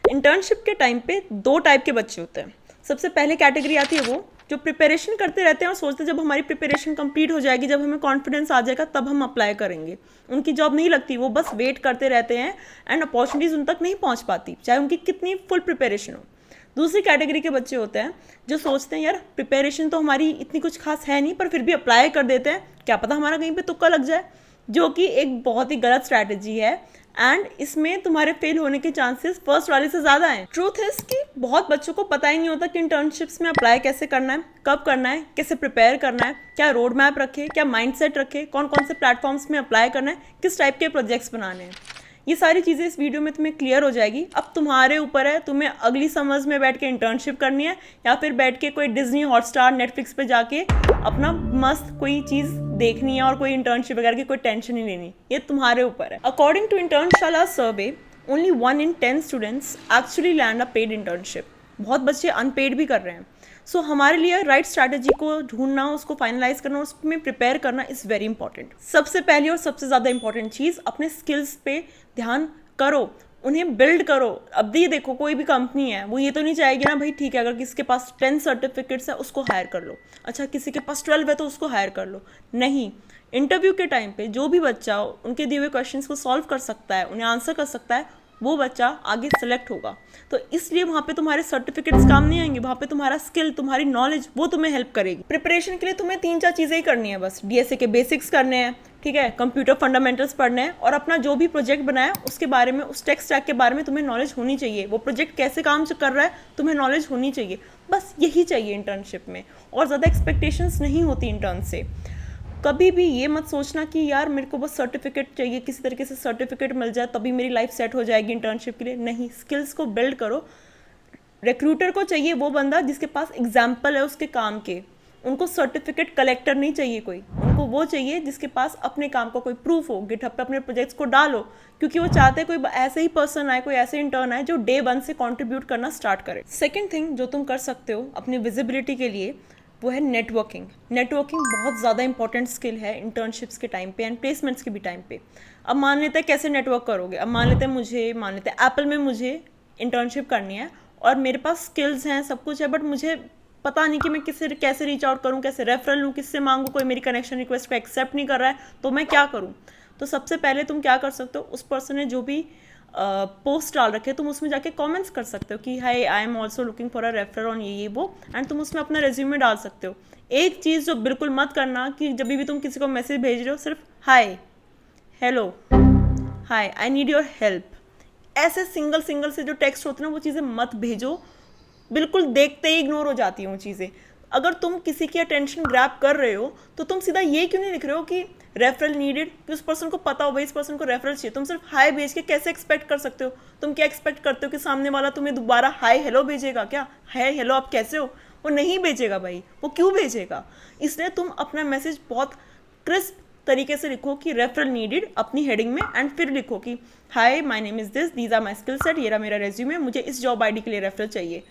Internship के time पे 2 type के बच्चे होते हैं। सबसे पहले कैटेगरी आती है वो जो प्रिपरेशन करते रहते हैं और सोचते हैं जब हमारी प्रिपरेशन कंप्लीट हो जाएगी, जब हमें कॉन्फिडेंस आ जाएगा तब हम अप्लाई करेंगे। उनकी जॉब नहीं लगती, वो बस वेट करते रहते हैं एंड अपॉर्चुनिटीज़ उन तक नहीं पहुंच पाती, चाहे उनकी कितनी फुल प्रिपरेशन हो। दूसरी कैटेगरी के बच्चे होते हैं जो सोचते हैं यार प्रिपरेशन तो हमारी इतनी कुछ खास है नहीं, पर फिर भी अप्लाई कर देते हैं, क्या पता हमारा कहीं पे तुक्का लग जाए, जो कि एक बहुत ही गलत स्ट्रैटेजी है एंड इसमें तुम्हारे फेल होने के चांसेस फर्स्ट वाले से ज़्यादा हैं। ट्रूथ है कि बहुत बच्चों को पता ही नहीं होता कि इंटर्नशिप्स में अप्लाई कैसे करना है, कब करना है, कैसे प्रिपेयर करना है, क्या रोड मैप रखे, क्या माइंडसेट रखे, कौन कौन से प्लेटफॉर्म्स में अप्लाई करना है, किस टाइप के प्रोजेक्ट्स बनाने हैं। ये सारी चीज़ें इस वीडियो में तुम्हें क्लियर हो जाएगी। अब तुम्हारे ऊपर है तुम्हें अगली समर्स में बैठ के इंटर्नशिप करनी है या फिर बैठ के कोई डिज्नी, हॉटस्टार, नेटफ्लिक्स पे जाके अपना मस्त कोई चीज़ देखनी है और कोई इंटर्नशिप वगैरह की कोई टेंशन ही लेनी, ये तुम्हारे ऊपर है। According to Internshala survey, only 1 in 10 students actually land a paid internship. बहुत बच्चे अनपेड भी कर रहे हैं। सो हमारे लिए राइट स्ट्रैटेजी को ढूंढना, उसको फाइनलाइज करना, उसमें प्रिपेयर करना इज़ वेरी इंपॉर्टेंट। सबसे पहली और सबसे ज़्यादा इंपॉर्टेंट चीज़, अपने स्किल्स पे ध्यान करो, उन्हें बिल्ड करो। अब ये देखो, कोई भी कंपनी है वो ये तो नहीं चाहेगी ना भाई ठीक है अगर किसी के पास 10 सर्टिफिकेट्स है उसको हायर कर लो, अच्छा किसी के पास 12 है तो उसको हायर कर लो। नहीं, इंटरव्यू के टाइम पे जो भी बच्चा उनके दिए हुए क्वेश्चंस को सॉल्व कर सकता है, उन्हें आंसर कर सकता है, वो बच्चा आगे सेलेक्ट होगा। तो इसलिए वहाँ पे तुम्हारे सर्टिफिकेट्स काम नहीं आएंगे, वहाँ पे तुम्हारा स्किल, तुम्हारी नॉलेज वो तुम्हें हेल्प करेगी। प्रिपरेशन के लिए तुम्हें 3-4 चीज़ें ही करनी है बस। डीएसए के बेसिक्स करने हैं, ठीक है, कंप्यूटर फंडामेंटल्स पढ़ने हैं और अपना जो भी प्रोजेक्ट बनाया उसके बारे में, उस टेक स्टैक के बारे में तुम्हें नॉलेज होनी चाहिए। वो प्रोजेक्ट कैसे काम कर रहा है तुम्हें नॉलेज होनी चाहिए, बस यही चाहिए इंटर्नशिप में। और ज़्यादा एक्सपेक्टेशंस नहीं होती इंटर्न से। कभी भी ये मत सोचना कि यार मेरे को बस सर्टिफिकेट चाहिए, किसी तरीके से सर्टिफिकेट मिल जाए तभी मेरी लाइफ सेट हो जाएगी इंटर्नशिप के लिए। नहीं, स्किल्स को बिल्ड करो। रिक्रूटर को चाहिए वो बंदा जिसके पास एग्जाम्पल है उसके काम के। उनको सर्टिफिकेट कलेक्टर नहीं चाहिए कोई, उनको वो चाहिए जिसके पास अपने काम का कोई प्रूफ हो। गिटहब पे अपने प्रोजेक्ट्स को डालो, क्योंकि वो चाहते हैं कोई ऐसे ही पर्सन आए, कोई ऐसे इंटर्न आए जो डे 1 से कंट्रीब्यूट करना स्टार्ट करे। सेकेंड थिंग जो तुम कर सकते हो अपनी विजिबिलिटी के लिए, वो है नेटवर्किंग। नेटवर्किंग बहुत ज़्यादा इंपॉर्टेंट स्किल है इंटर्नशिप्स के टाइम पे एंड प्लेसमेंट्स के भी टाइम पे। अब मान लेते हैं कैसे नेटवर्क करोगे। अब मान लेते हैं एप्पल में मुझे इंटर्नशिप करनी है और मेरे पास स्किल्स हैं, सब कुछ है, बट मुझे पता नहीं कि मैं कैसे रीच आउट करूँ, कैसे रेफरल लूँ, किससे मांगूँ, कोई मेरी कनेक्शन रिक्वेस्ट को एक्सेप्ट नहीं कर रहा है, तो मैं क्या करूँ। तो सबसे पहले तुम क्या कर सकते हो, उस पर्सन ने जो भी पोस्ट डाल रखे तुम उसमें जाके कमेंट्स कर सकते हो कि hi I am also looking for a referral on ये वो, एंड तुम उसमें अपना रेज्यूमे डाल सकते हो। एक चीज़ जो बिल्कुल मत करना कि जब भी तुम किसी को मैसेज भेज रहे हो सिर्फ hi, hello, hi, I need your help, ऐसे सिंगल से जो टेक्स्ट होते हैं ना वो चीज़ें मत भेजो। बिल्कुल देखते ही इग्नोर हो जाती हैं वो चीज़ें। अगर तुम किसी की अटेंशन ग्रैब कर रहे हो तो तुम सीधा ये क्यों नहीं लिख रहे हो कि रेफरल नीडेड, कि उस पर्सन को पता हो भाई इस पर्सन को रेफरल चाहिए। तुम सिर्फ हाय भेज के कैसे एक्सपेक्ट कर सकते हो? तुम क्या एक्सपेक्ट करते हो कि सामने वाला तुम्हें दोबारा हाय हेलो भेजेगा? क्या हाय हेलो आप कैसे हो, वो नहीं भेजेगा भाई। वो क्यों भेजेगा? इसलिए तुम अपना मैसेज बहुत क्रिस्प तरीके से लिखो कि रेफरल नीडेड अपनी हेडिंग में, एंड फिर लिखो कि hi my name is this, these are my skill set, ये रहा मेरा रेज्यूमे, मुझे इस जॉब आईडी के लिए रेफरल चाहिए।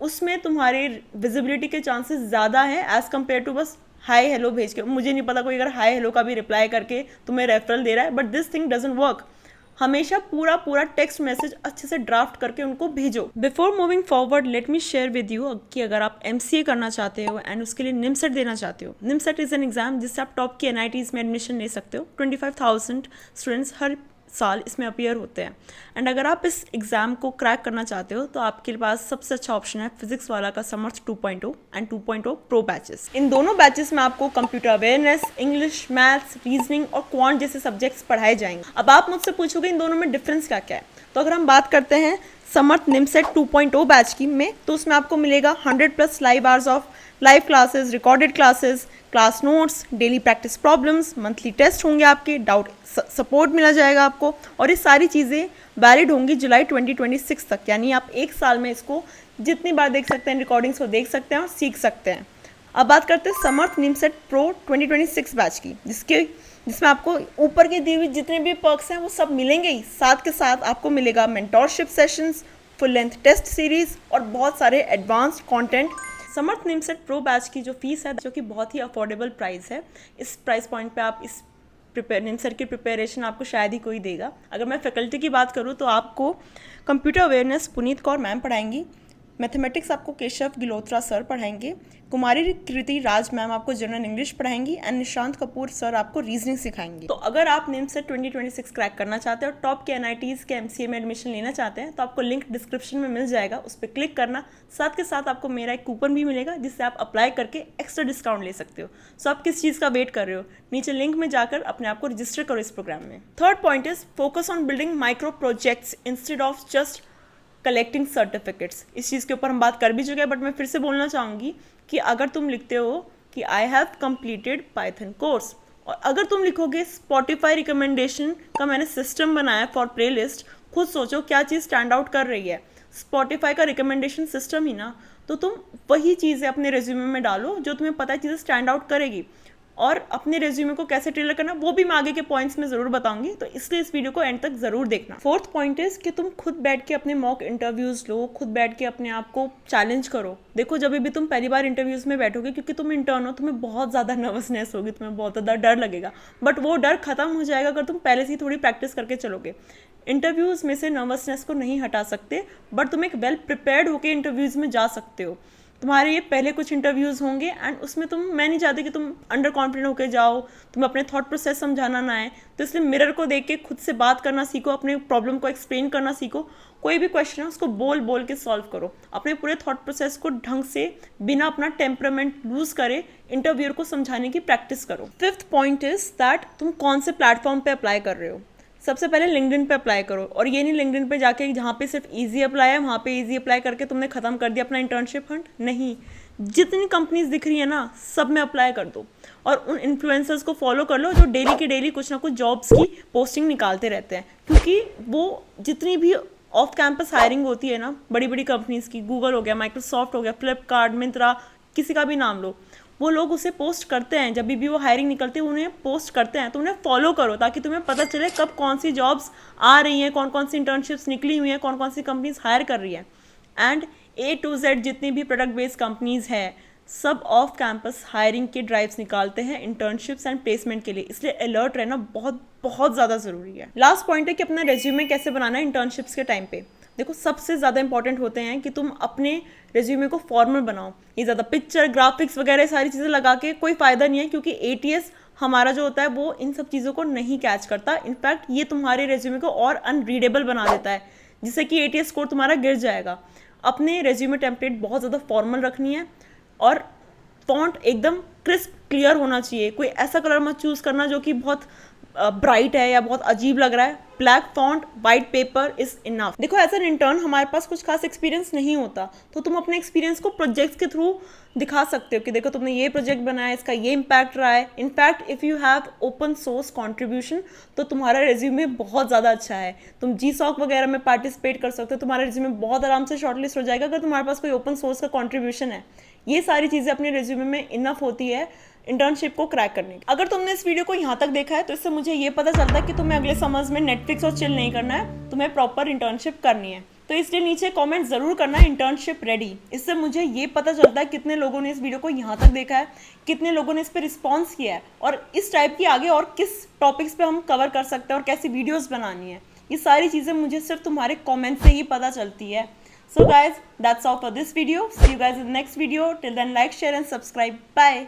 उसमें तुम्हारे विजिबिलिटी के चांसेस ज़्यादा हैं एज़ कम्पेयर टू बस हाय हेलो भेज के। मुझे नहीं पता कोई अगर हाय हेलो का भी रिप्लाई करके तुम्हें रेफरल दे रहा है, but this thing doesn't work. हमेशा पूरा टेक्स्ट मैसेज अच्छे से ड्राफ्ट करके उनको भेजो। Before moving forward let me share with you कि अगर आप MCA करना चाहते हो एंड उसके लिए निमसेट देना चाहते हो, निमसेट इज़ एन एग्जाम जिससे आप टॉप की NITs में एडमिशन ले सकते हो। 25,000 स्टूडेंट्स हर साल इसमें अपीयर होते हैं। एंड अगर आप इस एग्ज़ाम को क्रैक करना चाहते हो तो आपके पास सबसे अच्छा ऑप्शन है फिजिक्स वाला का समर्थ 2.0 एंड 2.0 प्रो बैचेस। इन दोनों बैचेस में आपको computer awareness, English, maths, reasoning और क्वांट जैसे सब्जेक्ट्स पढ़ाए जाएंगे। अब आप मुझसे पूछोगे इन दोनों में डिफरेंस क्या क्या है, तो अगर हम बात करते हैं समर्थ निमसेट 2.0 बैच की में, तो उसमें आपको मिलेगा 100+ live hours of live classes, recorded classes, class notes, daily practice problems, monthly test होंगे आपके, डाउट सपोर्ट मिला जाएगा आपको, और ये सारी चीज़ें वैलिड होंगी जुलाई 2026 तक। यानी आप 1 साल में इसको जितनी बार देख सकते हैं, रिकॉर्डिंग्स को देख सकते हैं और सीख सकते हैं। अब बात करते हैं समर्थ निमसेट प्रो 2026 बैच की, जिसमें आपको ऊपर की दी हुई जितने भी पर्क्स हैं वो सब मिलेंगे ही, साथ के साथ आपको मिलेगा mentorship sessions, full length test series और बहुत सारे advanced content. Samarth NIMCET pro batch की जो फीस है, जो कि बहुत ही अफोर्डेबल प्राइस है, इस प्राइस पॉइंट पे आप इस निमसर की प्रिपरेशन आपको शायद ही कोई देगा। अगर मैं फैकल्टी की बात करूँ तो आपको computer awareness Puneet Kaur ma'am पढ़ाएंगी, मैथमेटिक्स आपको केशव गिलोत्रा सर पढ़ाएंगे, कुमारी कृति राज मैम आपको जनरल इंग्लिश पढ़ाएंगी एंड निशांत कपूर सर आपको रीजनिंग सिखाएंगे। तो अगर आप निमसर 2026 क्रैक करना चाहते हैं और टॉप के एनआईटीज़ के एमसीए में एडमिशन लेना चाहते हैं तो आपको लिंक डिस्क्रिप्शन में मिल जाएगा, उस पर क्लिक करना। साथ के साथ आपको मेरा एक कूपन भी मिलेगा जिससे आप अप्लाई करके एक्स्ट्रा डिस्काउंट ले सकते हो। सो आप किस चीज़ का वेट कर रहे हो, नीचे लिंक में जाकर अपने आप को रजिस्टर करो इस प्रोग्राम में। Third point is focus on building micro projects instead of just collecting certificates. इस चीज़ के ऊपर हम बात कर भी चुके हैं, बट मैं फिर से बोलना चाहूँगी कि अगर तुम लिखते हो कि I have completed Python course, और अगर तुम लिखोगे स्पॉटिफाई रिकमेंडेशन का मैंने सिस्टम बनाया फॉर प्ले लिस्ट, खुद सोचो क्या चीज़ स्टैंड आउट कर रही है, स्पॉटिफाई का रिकमेंडेशन सिस्टम ही ना। तो तुम वही चीज़ें अपने रेज्यूमे में डालो जो तुम्हें पता है चीज़ें स्टैंड आउट करेगी, और अपने रेज्यूमे को कैसे टेलर करना वो भी मैं आगे के पॉइंट्स में ज़रूर बताऊंगी, तो इसलिए इस वीडियो को एंड तक ज़रूर देखना। फोर्थ पॉइंट इज कि तुम खुद बैठ के अपने मॉक इंटरव्यूज़ लो, खुद बैठ के अपने आप को चैलेंज करो। देखो जब भी तुम पहली बार इंटरव्यूज़ में बैठोगे, क्योंकि तुम इंटर्न हो, तुम्हें बहुत ज़्यादा नर्वसनेस होगी, तुम्हें बहुत ज़्यादा डर लगेगा, बट वो डर खत्म हो जाएगा अगर तुम पहले से ही थोड़ी प्रैक्टिस करके चलोगे। इंटरव्यूज़ में से नर्वसनेस को नहीं हटा सकते, बट तुम एक वेल प्रिपेयर्ड होकर इंटरव्यूज़ में जा सकते हो। तुम्हारे ये पहले कुछ इंटरव्यूज़ होंगे एंड उसमें मैं नहीं चाहती कि तुम अंडर कॉन्फिडेंट होकर जाओ, तुम अपने थॉट प्रोसेस समझाना ना आए, तो इसलिए मिरर को देख के खुद से बात करना सीखो, अपने प्रॉब्लम को एक्सप्लेन करना सीखो। कोई भी क्वेश्चन है उसको बोल बोल के सॉल्व करो, अपने पूरे थॉट प्रोसेस को ढंग से बिना अपना टेम्परामेंट लूज करे इंटरव्यूअर को समझाने की प्रैक्टिस करो। फिफ्थ पॉइंट इज दैट तुम कौन से प्लेटफॉर्म पे अप्लाई कर रहे हो। सबसे पहले लिंक्डइन पे अप्लाई करो, और ये नहीं लिंक्डइन पे जाके जहाँ पे सिर्फ इजी अप्लाई है वहाँ पे इजी अप्लाई करके तुमने खत्म कर दिया अपना इंटर्नशिप हंट। नहीं, जितनी कंपनीज दिख रही है ना सब में अप्लाई कर दो, और उन इन्फ्लुएंसर्स को फॉलो कर लो जो डेली की डेली कुछ ना कुछ जॉब्स की पोस्टिंग निकालते रहते हैं, क्योंकि वो जितनी भी ऑफ कैंपस हायरिंग होती है ना बड़ी बड़ी कंपनीज की, गूगल हो गया, माइक्रोसॉफ्ट हो गया, फ्लिपकार्ट, मिंत्रा, किसी का भी नाम लो, वो लोग उसे पोस्ट करते हैं। जब भी वो हायरिंग निकलती है उन्हें पोस्ट करते हैं, तो उन्हें फॉलो करो ताकि तुम्हें पता चले कब कौन सी जॉब्स आ रही हैं, कौन कौन सी इंटर्नशिप्स निकली हुई हैं, कौन कौन सी कंपनीज हायर कर रही हैं। एंड A to Z जितनी भी प्रोडक्ट बेस्ड कंपनीज है सब ऑफ कैंपस हायरिंग के ड्राइव्स निकालते हैं इंटर्नशिप्स एंड प्लेसमेंट के लिए, इसलिए अलर्ट रहना बहुत बहुत ज़्यादा ज़रूरी है। लास्ट पॉइंट है कि अपना रेज्यूमे कैसे बनाना है इंटर्नशिप्स के टाइम पे। देखो सबसे ज़्यादा इंपॉर्टेंट होते हैं कि तुम अपने रेज्यूमे को फॉर्मल बनाओ। ये ज़्यादा पिक्चर, ग्राफिक्स वगैरह सारी चीज़ें लगा के कोई फ़ायदा नहीं है, क्योंकि ATS हमारा जो होता है वो इन सब चीज़ों को नहीं कैच करता। इनफैक्ट ये तुम्हारे रेज्यूमे को और अनरीडेबल बना देता है, जिससे कि ATS स्कोर तुम्हारा गिर जाएगा। अपने रेज्यूमे टेम्पलेट बहुत ज़्यादा फॉर्मल रखनी है, और फॉन्ट एकदम क्रिस्प क्लियर होना चाहिए। कोई ऐसा कलर मत चूज़ करना जो कि बहुत ब्राइट है या बहुत अजीब लग रहा है। Black font, white paper is enough. देखो एज एन इंटर्न हमारे पास कुछ खास एक्सपीरियंस नहीं होता, तो तुम अपने एक्सपीरियंस को प्रोजेक्ट्स के थ्रू दिखा सकते हो कि देखो तुमने ये प्रोजेक्ट बनाया, इसका ये इम्पैक्ट रहा है। In fact if you have open source contribution तो तुम्हारा रेज्यूमे बहुत ज़्यादा अच्छा है। तुम GSOC वगैरह में पार्टिसिपेट कर सकते हो, तुम्हारा रेज्यूमे बहुत आराम से शॉर्टलिस्ट हो जाएगा अगर तुम्हारे पास कोई ओपन सोर्स का कॉन्ट्रीब्यूशन है। ये सारी चीज़ें अपने रेज्यूमे में इनफ होती है इंटर्नशिप को क्रैक करने की। अगर तुमने इस वीडियो को यहाँ तक देखा है तो इससे मुझे ये पता चलता है कि तुम्हें अगले समर्स में नेटफ्लिक्स और चिल नहीं करना है, तुम्हें प्रॉपर इंटर्नशिप करनी है। तो इसलिए नीचे कमेंट ज़रूर करना है इंटर्नशिप रेडी। इससे मुझे ये पता चलता है कितने लोगों ने इस वीडियो को यहाँ तक देखा है, कितने लोगों ने इस पर रिस्पॉन्स किया है, और इस टाइप की आगे और किस टॉपिक्स पे हम कवर कर सकते हैं और कैसी वीडियोज़ बनानी है। ये सारी चीज़ें मुझे सिर्फ तुम्हारे कॉमेंट से ही पता चलती है। So guys, that's all for this video. See you guys in the next video. Till then, like, share and subscribe. Bye.